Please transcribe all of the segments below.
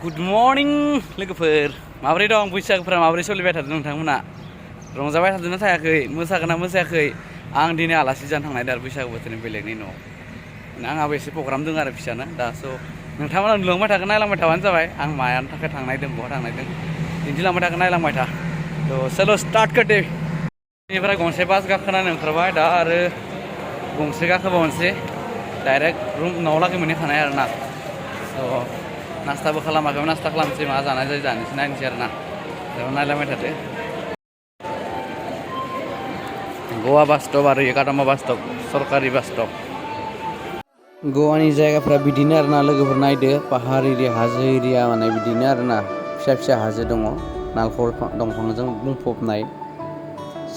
Good morning लोगोफोर माबोरै दं बैसागुफोरा माबोरै सोलिबाय थादों नोंथांमोना रंजाबाय थादोंना थायाखै मोसागोना मोसायाखै आं दिनै आलासि जानो थांनाय दा बैसागु बोथोरनि बेलेगनि न'आव आंहाबो एसे प्रग्राम दं आरो फिसानो दा स' नोंथांमोना नुलांबाय थागोन नायलांबाय थाबानो जाबाय आं मायानि थाखाय थांनायदों बहा थांनायदों दिन्थिलांबाय थागोन नायलांबाय था थ' चलो स्टार्ट करदे बेनिफ्राय गंसे बास गाखोनानै ओंखारबाय दा आरो गंसे गाखोबावनोसै डाइरेक्ट रुम न'आव लागै मोनहैखानाय आरोना स' नास्ताबो खालामाखैमोन नास्ता खालामनोसै मा जानाय जायो जानोसै नायनोसै आरोना बेयाव नायलांबाय थादो गवा बास स्टप आरो एकादमा बास स्टप सरकारि बास स्टप गवानि जायगाफ्रा बिदिनो आरोना लोगोफोर नायदो पाहार एरिया हाजो एरिया माने बिदिनो आरोना फिसा फिसा हाजो दङ नालेंखर दंफांजों बुंफबनाय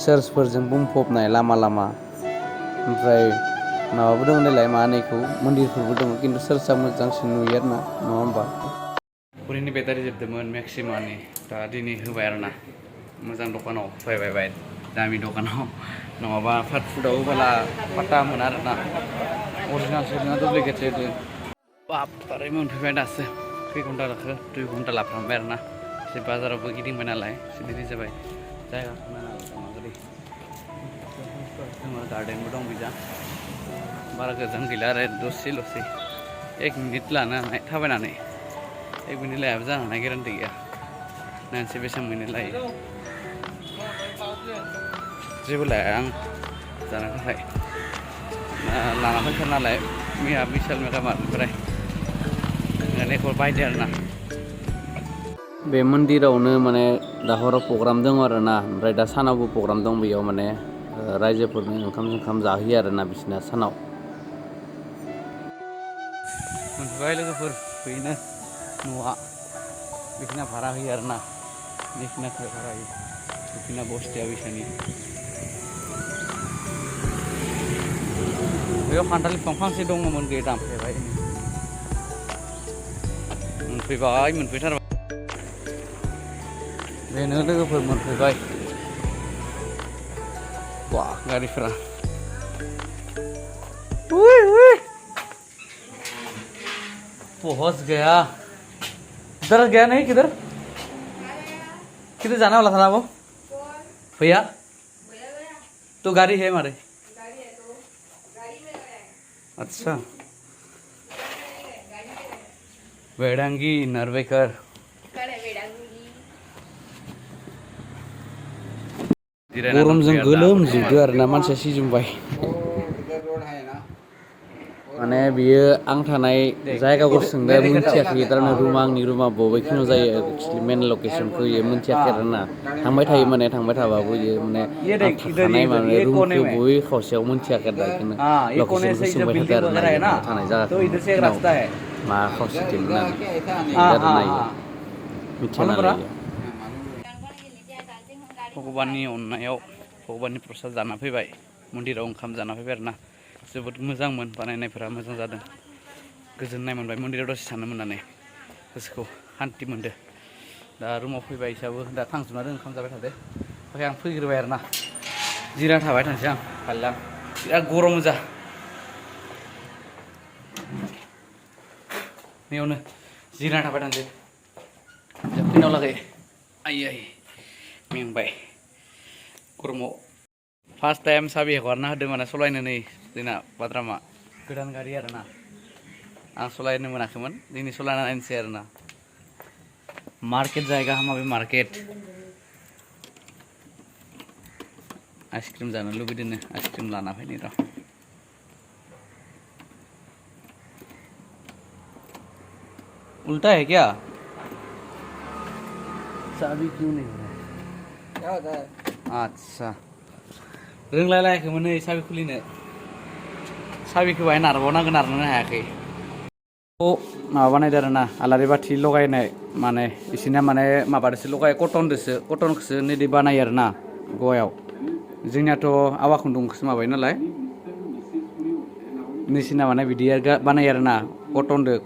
सोर्सफोरजों बुंफबनाय लामा लामा ओमफ्राय माबाबो दं नालाय मा होनो बेखौ मन्दिरफोरबो दङ खिन्थु सोर्सआ मोजांसिन नुयो आरोना नङा होमबा फुरिनि बेटारि जोबदोंमोन मेक्सिमानि दा दिनै होबाय आरोना मोजां दखानाव फैबाय दामि दखानाव नङाबा फास्ट फुडआव होबोला पात्ता मोना आरोना अरिजिनाल सोरना डुप्लिकेट सोदो बापरे मोनफैबाय दासो खै घन्टा लाखो 2 घन्टा लाफ्रामबाय आरोना एसे बाजारावबो गिदिंबाय नालाय एसे देरि जाबाय जायगाखौ नायनांगौ माबायदि जोङो गार्डेनबो दं बिजा बारा गोजान गैला आरो दसेल'सै 1 मिनिट लानो हानाय थाबायनानै 1 मिनिट लायाबो जानो हानाय गेरेन्टि गैया नायनोसै बेसेबां मिनिट लायो जेबो लाया आं जानो थाखाय लाना फैखार नालाय मैया बिशाल मेगामार्टनिफ्राय ओंखायनो बायदो आरोना बे मन्दिरावनो माने दा हराव प्रग्राम दङ आरोना ओमफ्राय दा सानावबो प्रग्राम दं बेयाव माने रायजोफोरनो ओंखाम जाहोयो आरोना बिसिना सानाव मोनफैबाय लोगोफोर बेनो न'आ बेखिना भारा होयो आरोना बेखिना भारा होयो बेखिना बस्तिया बिसानि बेयाव खान्थाल बिफां फांसे दङमोन गैया दानफायबाय मोनफैथारबाय बेनो लोगोफोर मोनफैबाय वाह गारिफोरा पहुंच गया इधर गया नहीं किधर किधर जाना वाला था ना वो भैया तो गाड़ी है हमारे अच्छा वेडांगी नरवेकर गरमजों गोलोमजोबदो आरोना मानसिया सिजोबबाय माने बियो आं थानाय जायगाखौ सोंदों मिथियाखै थारमाने रुमा आंनि रुमा बबेखिनियाव जायो एक्चुअलि मेन लकेसनखौ इयो मिथियाखै आरोना थांबाय थायो माने थांबाय थाबाबो इयो माने आं थाखानाय माने रुमखौ बबे खावसेयाव मिथियाखै आरो बेखौनो लकेसनखौ सोंबाय थादों आरोना थानाय जायगाखौ मा खावसेथिं होननानै आरोना इयो मिथिया नालाय इयो भगबाननि अननायाव भगबाननि प्रसाद जाना फैबाय मन्दिराव ओंखाम जाना फैबाय आरोना जोबोद मोजांमोन बानायनायफोरा मोजां जादों गोजोननाय मोनबाय मन्दिराव दसे थानो मोननानै गोसोखौ शान्ति मोनदों दा रुमाव फैबाय हिसाबै दा थांजोबना दों ओंखाम जाबाय थादो ओमफ्राय आं फैग्रोबाय आरोना जिरायना थाबाय थानोसै आं फारला बिराद गरम जा बेयावनो जिरायना थाबाय थानोसै जोबफैनाव लागै आयै मेंबाय गरमाव फार्स्ट टाइम साबि हगारना होदों माने सलायनो नै जोंना बाद्रामा गोदान गारि आरोना आं सलायनो मोनाखैमोन दिनै सलायना नायनोसै आरोना मार्केट जायगा माबे मार्केट आइसक्रिम जानो लुबैदोंनो आइसक्रिम लाना फैनि र' उल्टा है क्या चाबी क्यों नहीं हो रहा है क्या होता है अच्छा रोंलायलायाखैमोन नै साबि खुलिनो साबिखौ बाहाय नारबावनांगोन नारनोनो हायाखै माबा बानायदों आरोना आलारि बाथि लगायनाय माने बिसोरना माने माबादोसो लगायो कटनखौसो नैदि बानायो आरोना गवायाव जोंनियाथ' आवा खुन्दुंखौसो माबायो नालाय नैसिना माने बिदि बानायो आरोना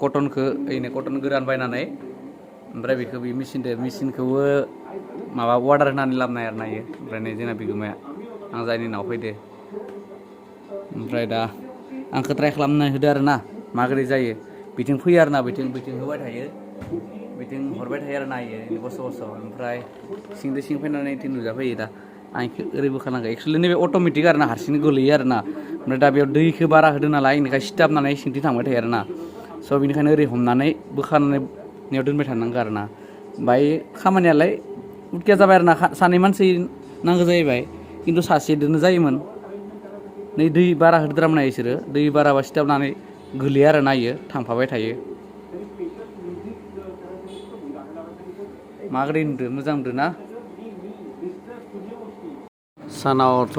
कटनखौ ओरैनो कटन गोरान बायनानै ओमफ्राय बेखौ बे मेचिनखौबो माबा अर्डार होनानै लाबोनाय आरोना इयो ओमफ्राय नै जोंना बिगोमाया आं जायनि नाव फैदो ओमफ्राय दा आंखौ ट्राइ खालामनो होदो आरोना माबोरै जायो बिथिं फैयो आरोना बिथिं होबाय थायो बिथिं हरबाय थायो आरो नायो बस' ओमफ्राय सिंदो सिं फैनानै इथिं नुजाफैयो दा आं इखो ओरै बोखानांगौ एक्सुवेलि नैबे अट'मेटिक आरो ना हारसिंनो गोलैयो आरो ना ओमफ्राय दा बेयाव दैखौ बारा होदों नालाय इनिखाय सिथाबनानै सिंथिं थांबाय थायो आरो ना स' बिनिखायनो ओरै हमनानै बोखानानै नेयाव दोनबाय थानांगौ आरो ना ओमफ्राय खामानियालाय उथिया जाबाय आरो ना सानै मानसि नांगौ जाहैबाय खिन्थु सासेदोनो जायोमोन नै दै बारा होद्रामनाय इसोरो दै बाराबा सिथाबनानै गोलैयो आरो ना इयो थांफाबाय थायो माबोरै नुदों मोजां नुदों ना सानावथ'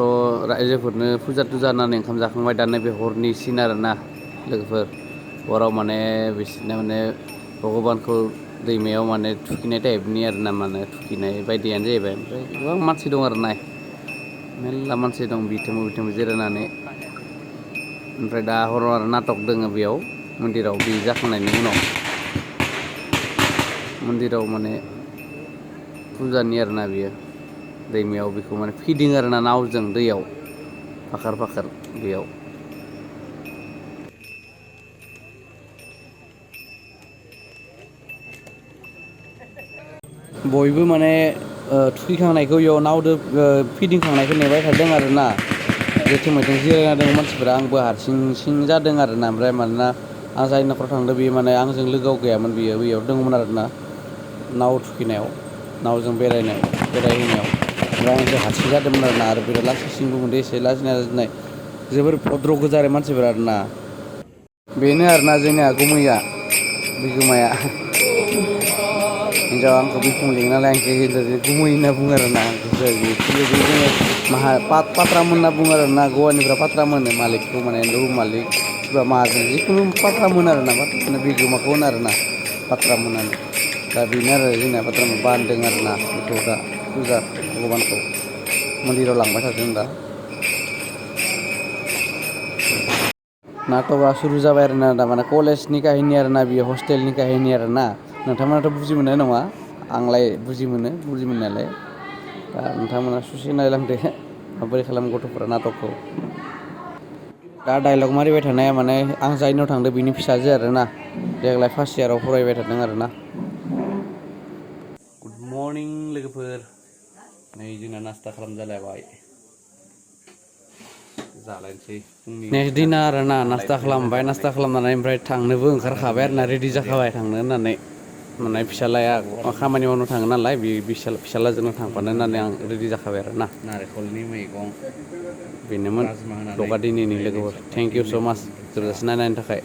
रायजोफोरनो फुजा थुजा होनानै ओंखाम जाखांबाय दा नैबे हरनि सिन आरो ना लोगोफोर हराव माने बिसोरना माने भगबानखौ दैमायाव माने थुखैनाय टाइपनि आरो ना माने थुखैनाय बायदियानो जाहैबाय ओमफ्राय गोबां मानसि दं आरो ना मेरला मानसि दं बिथिंबो जिरायनानै ओमफ्राय दा हराव आरो नाटक दङ बेयाव मन्दिराव बे जाखांनायनि उनाव मन्दिराव माने फुजानि आरो ना बियो दैमायाव बेखौ माने फिदिं आरो ना नावजों दैयाव फाखार फाखार बेयाव बयबो माने थुखैखांनायखौ इयाव नावदो फिदिंखांनायखौ नेबाय थादों आरो ना जेथिं मेथिं जिरायना दङ मानसिफोरा आंबो हारसिं जादों आरो ना ओमफ्राय मानोना आं जाय न'खराव थांदों बेयो माने आंजों लोगोआव गैयामोन बियो बैयाव दङमोन आरो ना नाव थुखैनायाव नावजों बेरायहैनायाव ओमफ्राय आंसो हारसिं जादोंमोन आरो बिराद लासिंसिंबो मोनदों एसे लाजिनाय जोबोर भद्र गोजा आरो मानसिफोरा आरो ना बेनो आरो ना जोंनिया गुमैया बिगोमाया हिन्जावा आंखौ बिफुं लिङो नालाय आंखौ गुमै होनना बुङो आरो ना जोङो पात्रामोन होनना बुङो आरो ना गवानिफ्राय पात्रामोन मालिकखौ माने रुम मालिक सोरबा माहाजोन जिखुनु पात्रामोन आरो ना बिगोमाखौ होनो आरो ना पात्रामोन होननानै दा बेनो आरो जोंना पात्रामोन बानदों आरो ना बेखौ दा फुजा भगबानखौ मन्दिराव लांबाय थादों दा नाटकआ सुरु जाबाय आरो ना दामाने कलेजनि काहिनि आरो ना बियो हस्टेलनि काहिनि आरो ना नोंथांमोनाथ' बुजि मोननाय नङा आंलाय बुजि मोननायालाय दा नोंथांमोना ससे नायलांदो माबोरै खालामो गथ'फोरा नाटकखौ दा डाइलग मारिबाय थानाया माने आं जायनियाव थांदों बिनि फिसाजो आरो ना देग्लाय फार्स्ट इयाराव फरायबाय थादों आरो ना गुड मर्निं लोगोफोर नै जोंना नास्ता खालामजालायबाय जालायनोसै नेक्स्ट दिना आरो ना नास्ता खालामनानै ओमफ्राय थांनोबो ओंखारखाबाय आरो ना रेडि जाखाबाय थांनो होननानै माने फिसालाया खामानि मावनो थाङो नालाय बे फिसालाजोंनो थांफानो होननानै आं रेडि जाखाबाय आरो ना नारेंखलनि मैगं बेनोमोन ब्लगा दिनैनि लोगोफोर थेंक इउ स' माच जोबजासिम नायनायनि थाखाय